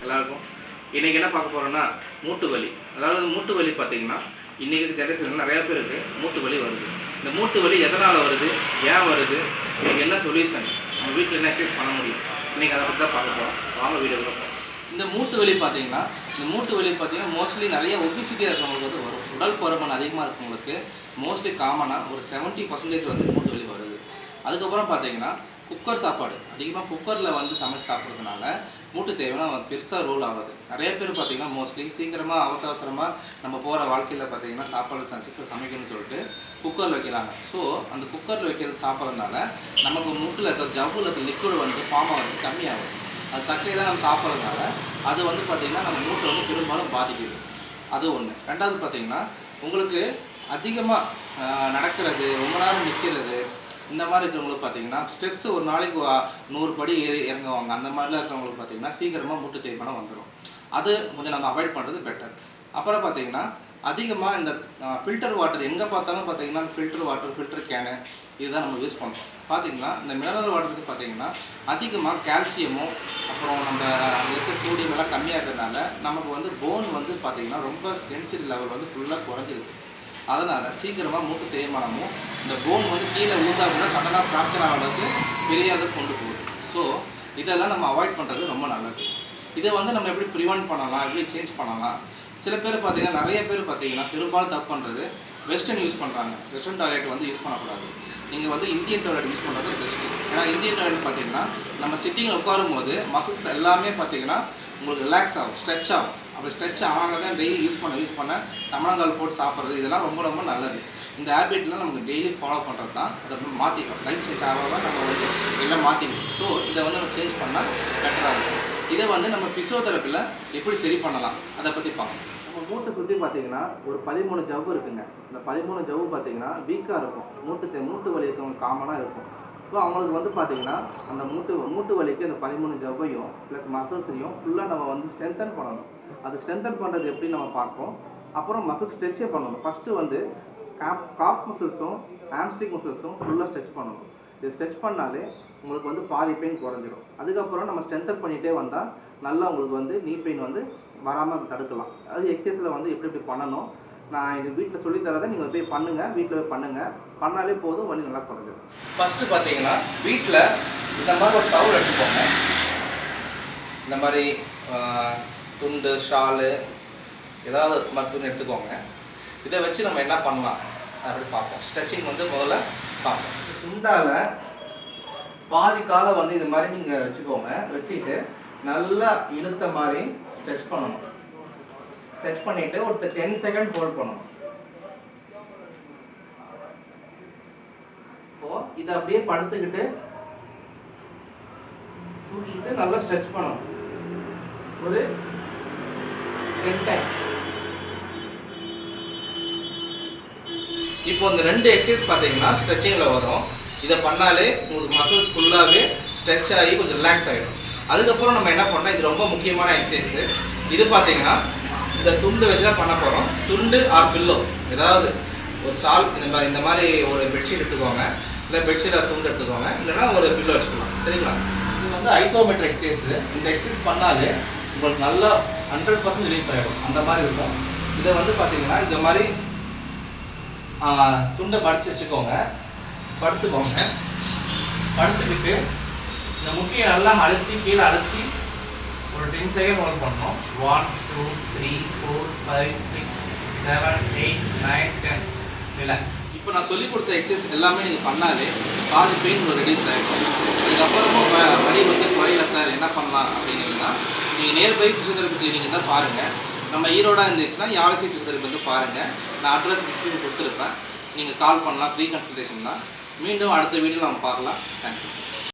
எல்லாருக்கும் இன்றைக்கி என்ன பார்க்க போகிறோன்னா மூட்டு வலி. அதாவது மூட்டு வலி பார்த்திங்கன்னா இன்றைக்கி ஜெனரேஷனில் நிறையா பேருக்கு மூட்டு வலி வருது. இந்த மூட்டு வலி எதனால் வருது, ஏன் வருது, இதுக்கு என்ன சொல்யூஷன், நம்ம வீட்டில் என்ன எக்ஸசைஸ் பண்ண முடியும், இன்றைக்கி அதை பற்றி தான் பார்க்க போகிறோம். வாங்க வீடியோவில் போகிறோம். இந்த மூட்டு வலி பார்த்திங்கன்னா மோஸ்ட்லி நிறைய ஒபிசிட்டியாக இருக்கிறவங்களுக்கு வந்து வரும். உடல் பருமன் அதிகமாக இருக்கவங்களுக்கு மோஸ்ட்லி காமனாக ஒரு 70% வந்து மூட்டு வலி வருது. அதுக்கப்புறம் பார்த்திங்கன்னா குக்கர் சாப்பாடு அதிகமாக குக்கரில் வந்து சமைச்சு சாப்பிட்றதுனால மூட்டு தேவைன்னா பெருசாக ரோல் ஆகுது. நிறைய பேர் பார்த்திங்கன்னா மோஸ்ட்லி சீக்கிரமாக அவசரமாக நம்ம போகிற வாழ்க்கையில் பார்த்திங்கன்னா சாப்பாடு சீக்கிரம் சமைக்கணும்னு சொல்லிட்டு குக்கரில் வைக்கிறாங்க. ஸோ அந்த குக்கரில் வைக்கிறது சாப்பிட்றதுனால நமக்கு மூட்டில் இருக்க ஜவ்வில் இருக்க லிக்விட் வந்து ஃபார்ம் ஆகிறது கம்மியாகும். அது சர்க்கரை தான் நம்ம சாப்பிட்றதுனால அது வந்து பார்த்திங்கன்னா நம்ம மூட்டை வந்து பெரும்பாலும் பாதிக்குது. அது ஒன்று. ரெண்டாவது பார்த்திங்கன்னா உங்களுக்கு அதிகமாக நடக்கிறது, ரொம்ப நேரம் நிற்கிறது, இந்த மாதிரி இருக்கிறவங்களுக்கு பார்த்திங்கன்னா ஸ்டெப்ஸ் ஒரு நாளைக்கு 100 படி இறங்குவாங்க. அந்த மாதிரிலாம் இருக்கிறவங்களுக்கு பார்த்திங்கன்னா சீக்கிரமாக மூட்டு தேய்மானம் வந்துடும். அது கொஞ்சம் நம்ம அவாய்ட் பண்ணுறது பெட்டர். அப்புறம் பார்த்திங்கன்னா அதிகமாக இந்த ஃபில்டர் வாட்டர் எங்கே பார்த்தாலும் பார்த்திங்கன்னா ஃபில்டர் கேனு இதுதான் நம்ம யூஸ் பண்ணுறோம். பார்த்திங்கன்னா இந்த மினரல் வாட்டர்ஸ் பார்த்திங்கன்னா அதிகமாக கால்சியமும் அப்புறம் நம்ம இருக்க சோடியம் எல்லாம் கம்மியாக இருக்கிறதுனால நமக்கு வந்து போன் வந்து பார்த்திங்கன்னா ரொம்ப டென்சிட்டி லெவல் வந்து ஃபுல்லாக குறைஞ்சிருக்கு. அதனால் சீக்கிரமாக மூட்டு தேய்மானமும் இந்த போன் வந்து கீழே ஊந்தா கூட சடனாக ஃப்ராக்சர் ஆகிறதுக்கு பெரிய அளவுக்கு கொண்டு போகுது. ஸோ இதெல்லாம் நம்ம அவாய்ட் பண்ணுறது ரொம்ப நல்லது. இதை வந்து நம்ம எப்படி ப்ரிவென்ட் பண்ணலாம், எப்படி சேஞ்ச் பண்ணலாம். சில பேர் பார்த்திங்கன்னா நிறைய பேர் பார்த்திங்கன்னா பெரும்பாலும் தப்பு பண்ணுறது வெஸ்டர்ன் யூஸ் பண்ணுறாங்க. வெஸ்டர்ன் டாய்லெட் வந்து யூஸ் பண்ணக்கூடாது. நீங்கள் வந்து இந்தியன் டாய்லெட் யூஸ் பண்ணுறது பெஸ்ட்டு. ஏன்னா இந்தியன் டாய்லெட் பார்த்திங்கன்னா நம்ம சிட்டிங்கில் உட்காரும் போது மசில்ஸ் எல்லாமே பார்த்திங்கன்னா உங்களுக்கு ரிலாக்ஸ் ஆகும், ஸ்ட்ரெச் ஆகும். அப்படி ஸ்ட்ரெச் ஆகாத டெய்லி யூஸ் பண்ண சமணங்கால் போட்டு சாப்பிட்றது இதெல்லாம் ரொம்ப ரொம்ப நல்லது. இந்த ஹேபிட்லாம் நமக்கு டெய்லி ஃபாலோ பண்ணுறது தான். அதை மாற்றிக்கலாம். லைஃப் சேஞ்ச் ஆகாமல் நம்ம வந்து எல்லாம் மாற்றிக்கணும். ஸோ இதை வந்து நம்ம சேஞ்ச் பண்ணால் பெட்டராக இருக்கும். இதை வந்து நம்ம ஃபிசியோதெரப்பியில் எப்படி சரி பண்ணலாம் அதை பற்றி பார்க்கணும். நம்ம மூட்டை சுற்றி பார்த்திங்கன்னா ஒரு 13 ஜவ்வு இருக்குங்க. இந்த 13 ஜவ்வு பார்த்திங்கன்னா வீக்காக இருக்கும். மூட்டு வலி இருக்கவங்க காமனாக இருக்கும். ஸோ அவங்களுக்கு வந்து பார்த்திங்கன்னா அந்த மூட்டு வலிக்கு அந்த 13 ஜவ்வையும் ப்ளஸ் மசில்ஸையும் ஃபுல்லாக நம்ம வந்து ஸ்ட்ரென்தன் பண்ணணும். அது ஸ்ட்ரென்தன் பண்ணுறது எப்படி நம்ம பார்ப்போம். அப்புறம் மசில் ஸ்ட்ரெச்சே பண்ணணும். ஃபஸ்ட்டு வந்து காஃப் மசில்ஸும் ஹாம்ஸ்ட்ரிங் மசில்ஸும் ஃபுல்லாக ஸ்ட்ரெச் பண்ணணும். இது ஸ்ட்ரெச் பண்ணாலே உங்களுக்கு வந்து பாதி பெயின் குறைஞ்சிடும். அதுக்கப்புறம் நம்ம ஸ்ட்ரென்தன் பண்ணிகிட்டே வந்தால் நல்லா உங்களுக்கு வந்து நீ பெயின் வந்து வராமல் தடுக்கலாம். அது எக்ஸசைஸில் வந்து எப்படி பண்ணணும் நான் இது வீட்டில் சொல்லித்தரதை நீங்கள் போய் பண்ணுங்கள். வீட்டில் போய் பண்ணுங்கள். பண்ணாலே போதும், வலி நல்லா குறைஞ்சிடும். ஃபஸ்ட்டு பார்த்தீங்கன்னா வீட்டில் இந்த மாதிரி ஒரு டவுல் எடுத்துக்கோங்க. இந்த மாதிரி துண்டு, ஷாலு ஏதாவது மருத்துவம் எடுத்துக்கோங்க. இதை வச்சு நம்ம என்ன பண்ணலாம் அப்படி பார்ப்போம். ஸ்ட்ரெச்சிங் வந்து முதல்ல பார்ப்போம். துண்டால் பாதி காலை வந்து இது மாதிரி நீங்கள் வச்சுக்கோங்க. வச்சுக்கிட்டு நல்லா இழுத்த மாதிரி ஸ்ட்ரெச் பண்ணணும். ஸ்ட்ரெச் பண்ணிவிட்டு ஒரு 10 செகண்ட் ஹோல்ட் பண்ணணும். இதை அப்படியே படுத்துக்கிட்டு தூக்கிட்டு நல்லா ஸ்ட்ரெச் பண்ணணும். ஒரு 10 டைம். இப்போ இந்த 2 எக்ஸசைஸ் பார்த்தீங்கன்னா ஸ்ட்ரெச்சிங்கில் வரும். இதை பண்ணாலே உங்களுக்கு மசில்ஸ் ஃபுல்லாகவே ஸ்ட்ரெச் ஆகி கொஞ்சம் ரிலாக்ஸ் ஆகிடும். அதுக்கப்புறம் நம்ம என்ன பண்ணோம், இது ரொம்ப முக்கியமான எக்ஸசைஸு. இது பார்த்தீங்கன்னா இந்த துண்டு வச்சு தான் பண்ண போகிறோம். துண்டு ஆர் பில்லோ ஏதாவது ஒரு ஷால் இந்த மாதிரி ஒரு பெட்ஷீட் எடுத்துக்கோங்க. இல்லை பெட்ஷீட் துண்டு எடுத்துக்கோங்க. இல்லைனா ஒரு பில்லோ வச்சுக்கலாம். சரிங்களா? இது வந்து ஐசோமெட்ரிக் எக்ஸசைஸு. இந்த எக்ஸசைஸ் பண்ணாலே உங்களுக்கு நல்லா 100% ரிலீஃப் ஆகிடும். அந்த மாதிரி இருக்கும். இதை வந்து பார்த்தீங்கன்னா இந்த மாதிரி துண்டை மடித்து வச்சுக்கோங்க. படுத்துக்கோங்க. படுத்துக்கிட்டு இந்த முக்கிய நல்லா கீழே அழுத்தி ஒரு 10 செகண்ட் ஹோல்ட் பண்ணணும். 1 2 3 4 5 6 7 8 9 10 ரிலாக்ஸ். இப்போ நான் சொல்லிக் கொடுத்த எக்ஸசைஸ் எல்லாமே நீங்கள் பண்ணாலே பாதி பெயின் ரெடியூஸ் ஆகிடும். அதுக்கப்புறமும் வலி வந்து குறையில சார் என்ன பண்ணலாம் அப்படின்னீங்கன்னா நீங்கள் நியர்பை ஃபிசியோதெரபி கிளினிக் தான் பாருங்கள். நம்ம ஈரோடாக இருந்துச்சுன்னா யாவசி ஃபிசியோதெரபி வந்து பாருங்கள். நான் அட்ரஸ் டிஸ்கிரிப்ஷன் கொடுத்துருப்பேன். நீங்கள் கால் பண்ணலாம். ஃப்ரீ கன்சல்டேஷன் தான். மீண்டும் அடுத்த வீடியோவில் நம்ம பார்க்கலாம். தேங்க்யூ.